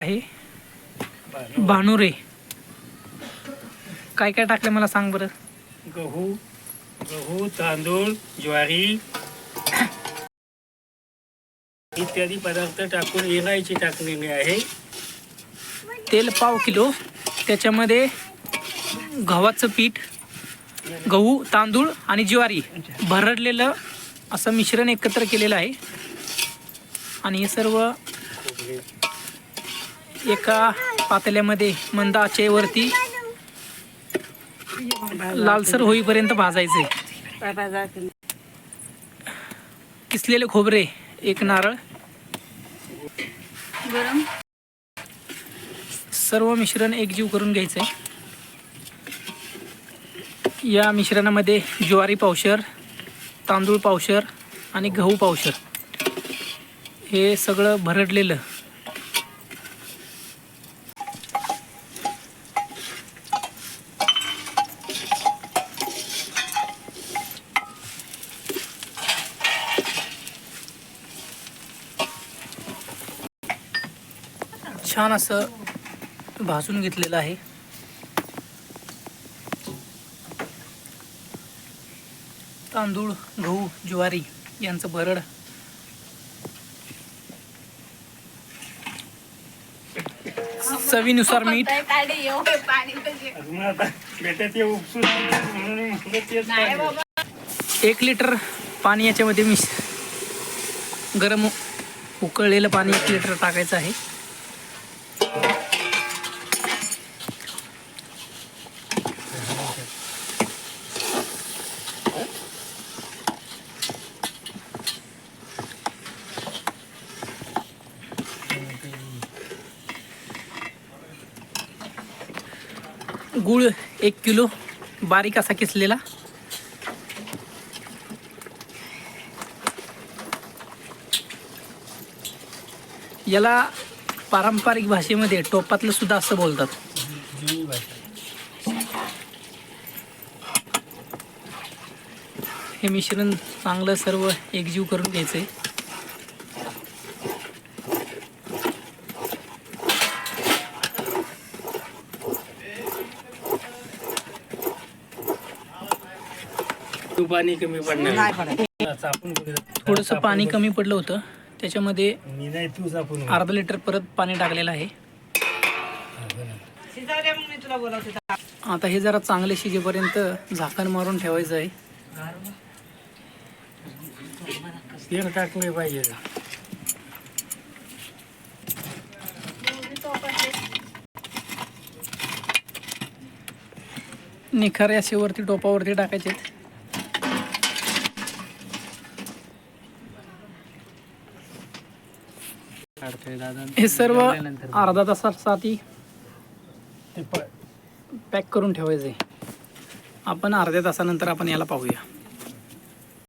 आहे भानुरे. काय काय टाकलं मला सांग बरं. गहू, तांदूळ, ज्वारी इत्यादी पदार्थ टाकून इलायची टाकलेली आहे. तेल 1/2 किलो, त्याच्यामध्ये गव्हाचं पीठ, गहू, तांदूळ आणि ज्वारी भरडलेलं असं मिश्रण एकत्र केलेलं आहे. आणि हे सर्व एका पातेल्यामध्ये मंद आचेवरती लालसर होईपर्यंत भाजायचे. किसलेले खोबरे 1 नारळ, सर्व मिश्रण एकजीव करून घ्यायचे. या मिश्रणामध्ये ज्वारी पावशर, तांदूळ पावशर आणि गहू पावशर हे सगळं भरडलेलं छान असं भाजून घेतलेलं आहे. तांदूळ, गहू, ज्वारी यांचं भरड चवीनुसार मीठ, 1 लिटर पाणी याच्यामध्ये गरम उकळलेलं पाणी 1 लिटर टाकायचं आहे. गूळ 1 किलो बारीक असा किसलेला, याला पारंपरिक भाषेमध्ये टोपातलं सुद्धा असं बोलतात. हे मिश्रण चांगलं सर्व एकजीव करून घ्यायचंय. पाणी कमी पडणार, थोडंसं पाणी कमी पडलं होतं, त्याच्यामध्ये अर्धा लिटर परत पाणी टाकलेलं आहे. आता हे जरा चांगले शिजेपर्यंत झाकण मारून ठेवायचं आहे. तेल टाकले पाहिजे. निखारे असे वरती टोपावरती टाकायचे. हे सर्व अर्धा तासासाठी पॅक करून ठेवायचे. आपण अर्ध्या तासानंतर आपण याला पाहूया.